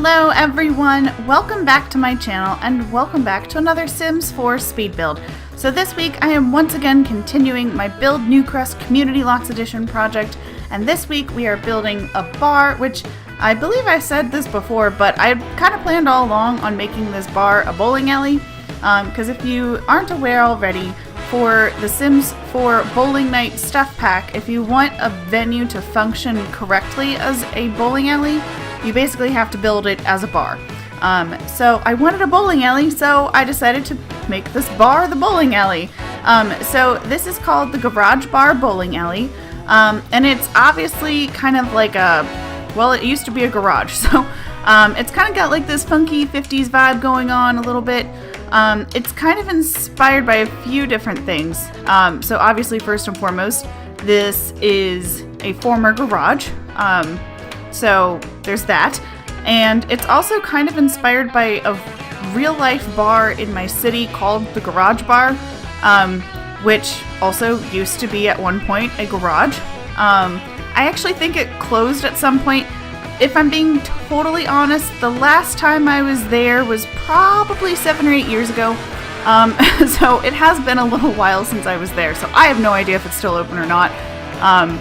Hello everyone, welcome back to my channel and welcome back to another Sims 4 speed build. So this week I am once again continuing my Build Newcrest Community Lots Edition project, and this week we are building a bar, which I believe I said this before, but I kind of planned all along on making this bar a bowling alley, because if you aren't aware already, for the Sims 4 Bowling Night Stuff Pack, if you want a venue to function correctly as a bowling alley, you basically have to build it as a bar. So I wanted a bowling alley, so I decided to make this bar the bowling alley. So this is called the Garage Bar Bowling Alley, and it's obviously kind of like well, it used to be a garage, so it's kind of got like this funky 50s vibe going on a little bit. It's kind of inspired by a few different things. So obviously, first and foremost, this is a former garage. So there's that. And it's also kind of inspired by a real-life bar in my city called the Garage Bar, which also used to be at one point a garage. I actually think it closed at some point. If I'm being totally honest, the last time I was there was probably 7 or 8 years ago. So it has been a little while since I was there, so I have no idea if it's still open or not.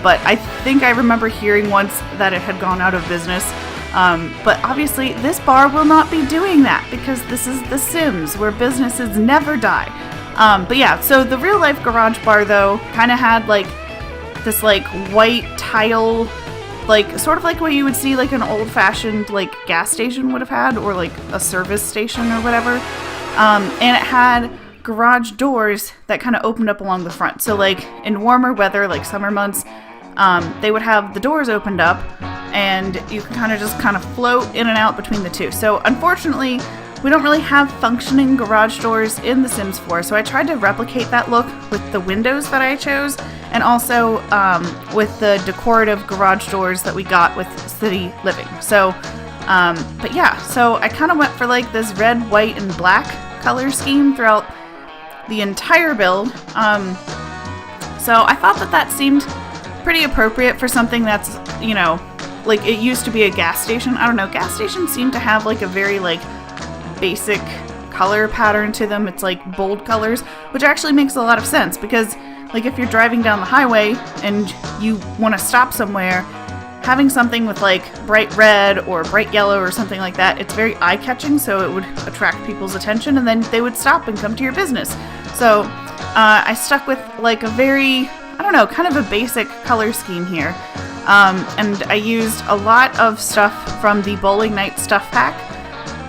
But I think I remember hearing once that it had gone out of business. But obviously this bar will not be doing that because this is The Sims, where businesses never die. But yeah, so the real life garage bar though kind of had like this like white tile, like sort of like what you would see like an old-fashioned like gas station would have had, or like a service station or whatever. And it had garage doors that kind of opened up along the front. So like in warmer weather, like summer months, they would have the doors opened up and you can kind of float in and out between the two. So unfortunately, we don't really have functioning garage doors in The Sims 4, so I tried to replicate that look with the windows that I chose, and also with the decorative garage doors that we got with City Living. So, but yeah, so I kind of went for like this red, white, and black color scheme throughout the entire build. So I thought that seemed pretty appropriate for something that's, you know, like it used to be a gas station. I don't know, gas stations seem to have like a very like basic color pattern to them. It's like bold colors, which actually makes a lot of sense because like if you're driving down the highway and you want to stop somewhere, having something with like bright red or bright yellow or something like that, it's very eye-catching, so it would attract people's attention and then they would stop and come to your business. So I stuck with like a very, I don't know, kind of a basic color scheme here. And I used a lot of stuff from the Bowling Night Stuff Pack.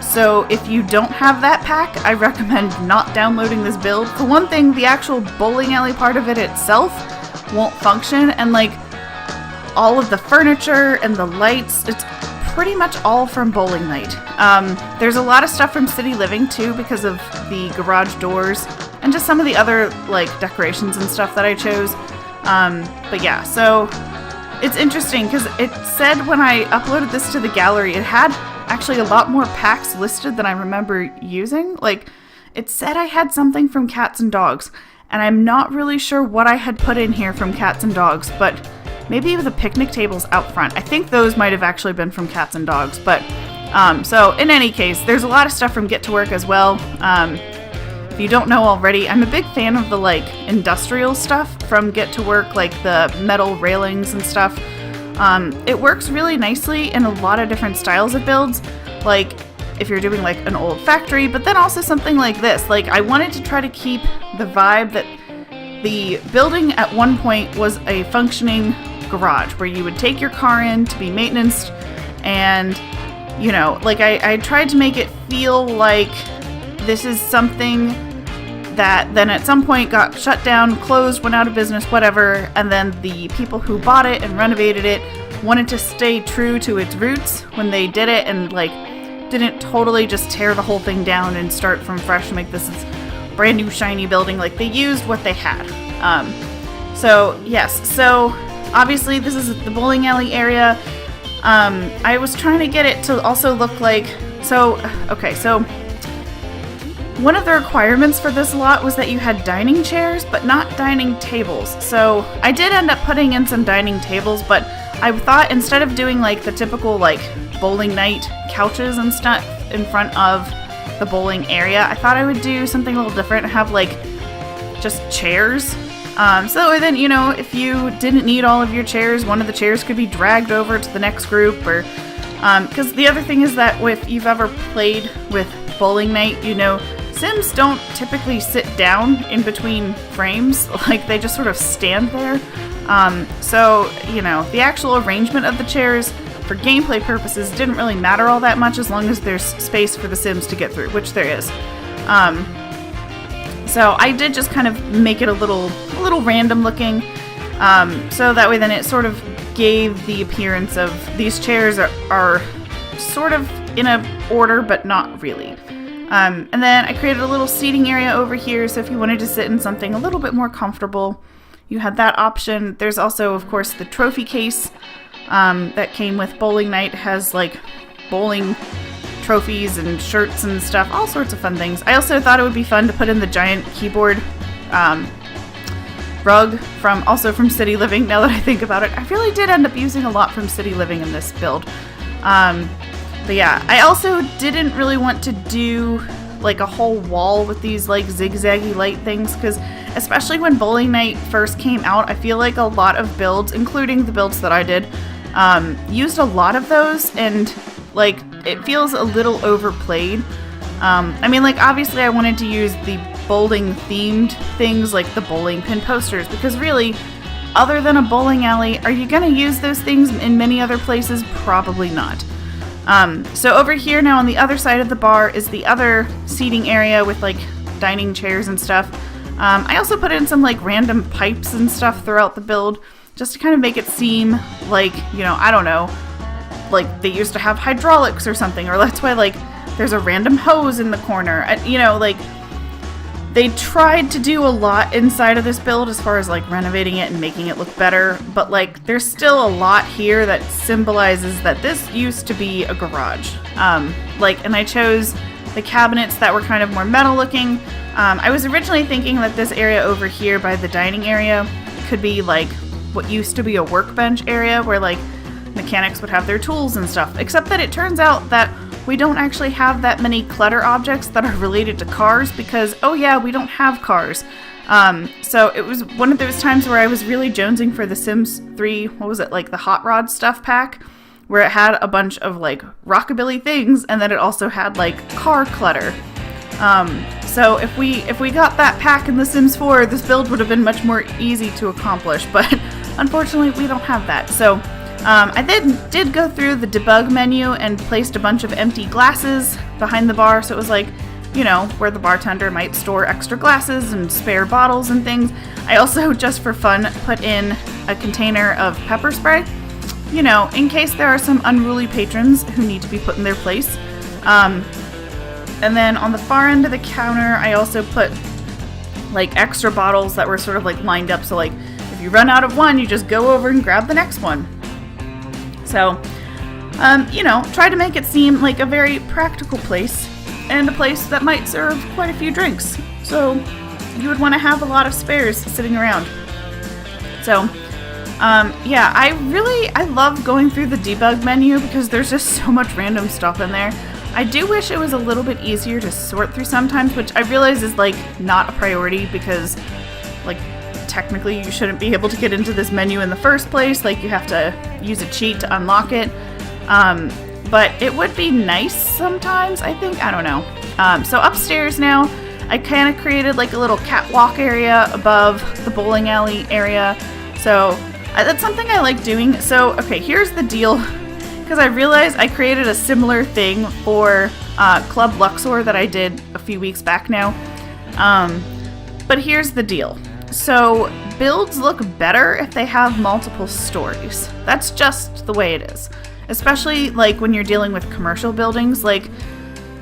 So if you don't have that pack, I recommend not downloading this build. For one thing, the actual bowling alley part of it itself won't function, and like all of the furniture and the lights, it's pretty much all from Bowling Night. There's a lot of stuff from City Living too because of the garage doors and just some of the other like decorations and stuff that I chose. But yeah, so it's interesting because it said when I uploaded this to the gallery, it had actually a lot more packs listed than I remember using. Like, it said I had something from Cats and Dogs, and I'm not really sure what I had put in here from Cats and Dogs, but maybe the picnic tables out front. I think those might have actually been from Cats and Dogs, but so in any case, there's a lot of stuff from Get to Work as well. If you don't know already, I'm a big fan of the like industrial stuff from Get to Work, like the metal railings and stuff. It works really nicely in a lot of different styles of builds, like if you're doing like an old factory, but then also something like this. Like I wanted to try to keep the vibe that the building at one point was a functioning garage where you would take your car in to be maintained, and you know, like I tried to make it feel like this is something that then at some point got shut down, closed, went out of business, whatever, and then the people who bought it and renovated it wanted to stay true to its roots when they did it, and like didn't totally just tear the whole thing down and start from fresh and make this brand new shiny building. Like they used what they had. So yes, so obviously this is the bowling alley area. I was trying to get it to also look like, so one of the requirements for this lot was that you had dining chairs, but not dining tables. So I did end up putting in some dining tables, but I thought instead of doing like the typical like bowling night couches and stuff in front of the bowling area. I thought I would do something a little different, have like just chairs. So then, you know, if you didn't need all of your chairs, one of the chairs could be dragged over to the next group, or because the other thing is that if you've ever played with bowling night, you know, Sims don't typically sit down in between frames, like they just sort of stand there. So, you know, the actual arrangement of the chairs for gameplay purposes didn't really matter all that much as long as there's space for the Sims to get through, which there is. So I did just kind of make it a little random looking, so that way then it sort of gave the appearance of these chairs are sort of in a order, but not really. And then I created a little seating area over here, so if you wanted to sit in something a little bit more comfortable, you had that option. There's also, of course, the trophy case that came with bowling night. It has like bowling trophies and shirts and stuff, all sorts of fun things. I also thought it would be fun to put in the giant keyboard rug from City Living. Now that I think about it, I really did end up using a lot from City Living in this build. But yeah, I also didn't really want to do like a whole wall with these like zigzaggy light things, because especially when bowling night first came out, I feel like a lot of builds, including the builds that I did, used a lot of those, and like it feels a little overplayed. I mean, like obviously I wanted to use the bowling themed things like the bowling pin posters, because really, other than a bowling alley, are you gonna use those things in many other places? Probably not. So over here now on the other side of the bar is the other seating area with like dining chairs and stuff. I also put in some like random pipes and stuff throughout the build just to kind of make it seem like, you know, I don't know, like they used to have hydraulics or something, or that's why like there's a random hose in the corner. You know, like they tried to do a lot inside of this build as far as like renovating it and making it look better, but like there's still a lot here that symbolizes that this used to be a garage. And I chose the cabinets that were kind of more metal looking. I was originally thinking that this area over here by the dining area could be like what used to be a workbench area where like mechanics would have their tools and stuff, except that it turns out that we don't actually have that many clutter objects that are related to cars because, oh yeah, we don't have cars. So it was one of those times where I was really jonesing for the Sims 3, what was it, like the Hot Rod stuff pack, where it had a bunch of like rockabilly things, and then it also had like car clutter. So if we got that pack in The Sims 4, this build would have been much more easy to accomplish, but unfortunately we don't have that. So I then did go through the debug menu and placed a bunch of empty glasses behind the bar, so it was like, you know, where the bartender might store extra glasses and spare bottles and things. I also, just for fun, put in a container of pepper spray, you know, in case there are some unruly patrons who need to be put in their place. And then on the far end of the counter, I also put like extra bottles that were sort of like lined up, so like if you run out of one, you just go over and grab the next one. So, you know, try to make it seem like a very practical place and a place that might serve quite a few drinks. So you would want to have a lot of spares sitting around. So, yeah, I love going through the debug menu because there's just so much random stuff in there. I do wish it was a little bit easier to sort through sometimes, which I realize is like not a priority because like technically you shouldn't be able to get into this menu in the first place. Like you have to use a cheat to unlock it. But it would be nice sometimes, I think. I don't know. So upstairs now, I kind of created like a little catwalk area above the bowling alley area. So that's something I like doing. So, okay, here's the deal. Because I realized I created a similar thing for Club Luxor that I did a few weeks back now. But here's the deal. So builds look better if they have multiple stories. That's just the way it is. Especially like when you're dealing with commercial buildings. Like,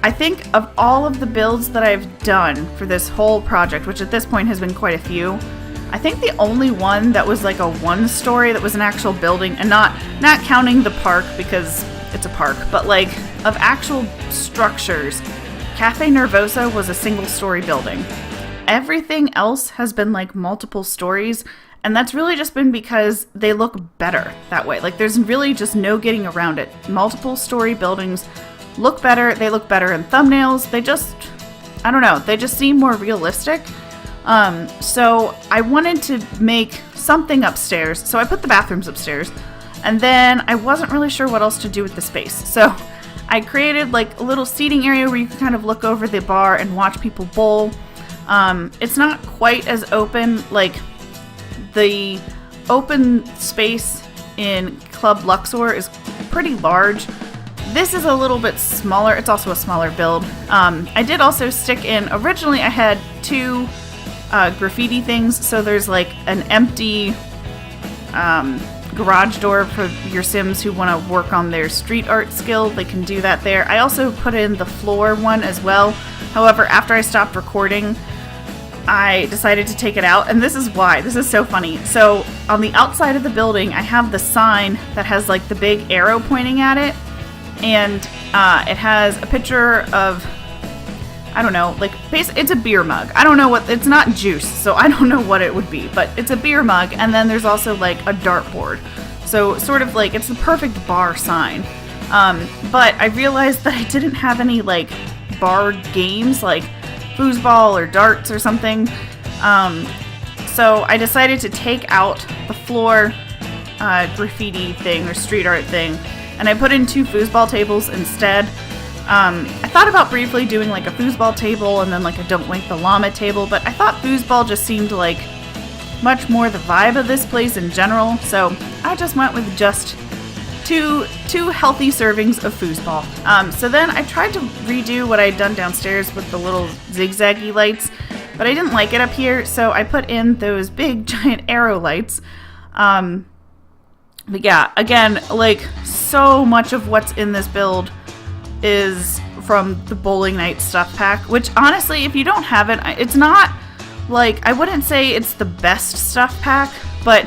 I think of all of the builds that I've done for this whole project, which at this point has been quite a few, I think the only one that was like a one story that was an actual building, and not counting the park because it's a park, but like of actual structures, Cafe Nervosa was a single story building. Everything else has been like multiple stories, And that's really just been because they look better that way. Like, there's really just no getting around it. Multiple story buildings look better. They look better in thumbnails. They just, I don't know, they just seem more realistic. So I wanted to make something upstairs. So I put the bathrooms upstairs. And then I wasn't really sure what else to do with the space. So I created like a little seating area where you can kind of look over the bar and watch people bowl. It's not quite as open. Like, the open space in Club Luxor is pretty large. This is a little bit smaller. It's also a smaller build. I did also stick in, originally I had two graffiti things. So there's like an empty garage door for your Sims who want to work on their street art skill. They can do that there. I also put in the floor one as well. However, after I stopped recording, I decided to take it out, and this is why. This is so funny. So on the outside of the building, I have the sign that has like the big arrow pointing at it, and it has a picture of, I don't know, like, it's a beer mug. I don't know what, it's not juice, so I don't know what it would be, but it's a beer mug, and then there's also like a dartboard. So sort of like, it's the perfect bar sign. But I realized that I didn't have any like bar games, like foosball or darts or something. So I decided to take out the floor graffiti thing or street art thing, and I put in 2 foosball tables instead. I thought about briefly doing like a foosball table and then like a Don't Wake the Llama table, but I thought foosball just seemed like much more the vibe of this place in general, so I just went with just two healthy servings of foosball. So then I tried to redo what I'd done downstairs with the little zigzaggy lights, but I didn't like it up here, so I put in those big giant arrow lights. But yeah, again, like, so much of what's in this build is from the Bowling Night stuff pack, which honestly, if you don't have it, it's not like, I wouldn't say it's the best stuff pack, but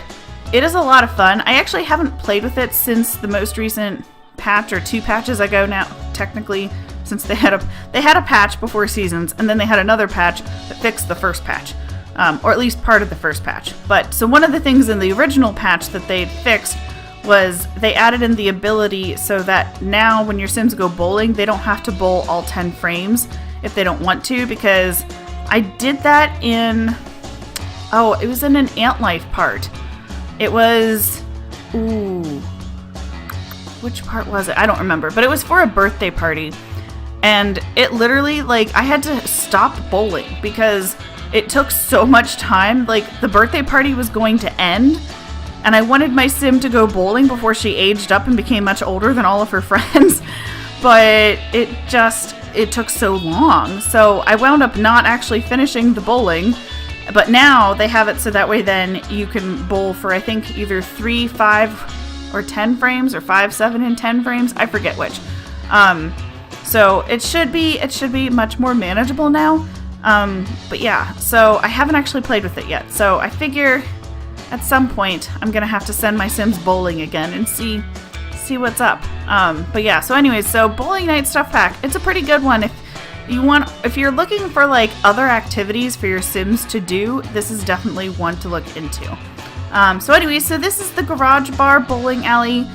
it is a lot of fun. I actually haven't played with it since the most recent patch, or 2 patches ago now, technically, since they had a patch before Seasons, and then they had another patch that fixed the first patch, or at least part of the first patch. But so one of the things in the original patch that they fixed was they added in the ability so that now when your Sims go bowling, they don't have to bowl all 10 frames if they don't want to, because I did that in, it was in an Ant Life part. It was, which part was it? I don't remember, but it was for a birthday party, and it literally, like, I had to stop bowling because it took so much time. Like, the birthday party was going to end, and I wanted my Sim to go bowling before she aged up and became much older than all of her friends, but it took so long, so I wound up not actually finishing the bowling. But now they have it so that way then you can bowl for, I think, either 3, 5, or 10 frames, or 5, 7, and 10 frames. I forget which. So it should be much more manageable now. But yeah, so I haven't actually played with it yet. So I figure at some point I'm gonna have to send my Sims bowling again and see what's up. But yeah, so anyways, so Bowling Night stuff pack. It's a pretty good one. If you're looking for like other activities for your Sims to do, this is definitely one to look into. So anyways, so this is the Garage Bar Bowling Alley.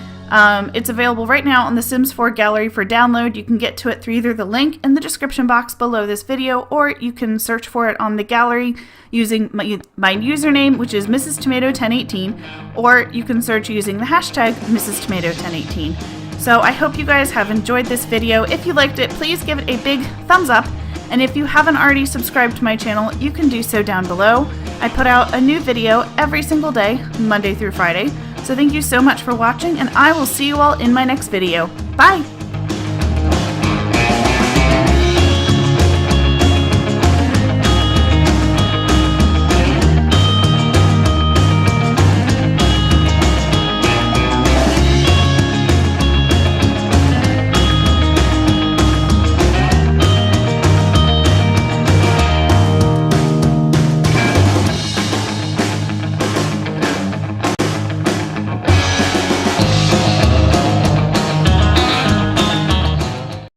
It's available right now on the Sims 4 gallery for download. You can get to it through either the link in the description box below this video, or you can search for it on the gallery using my username, which is Mrs. Tomato 1018, or you can search using the hashtag Mrs. Tomato 1018. So I hope you guys have enjoyed this video. If you liked it, please give it a big thumbs up. And if you haven't already subscribed to my channel, you can do so down below. I put out a new video every single day, Monday through Friday. So thank you so much for watching, and I will see you all in my next video. Bye!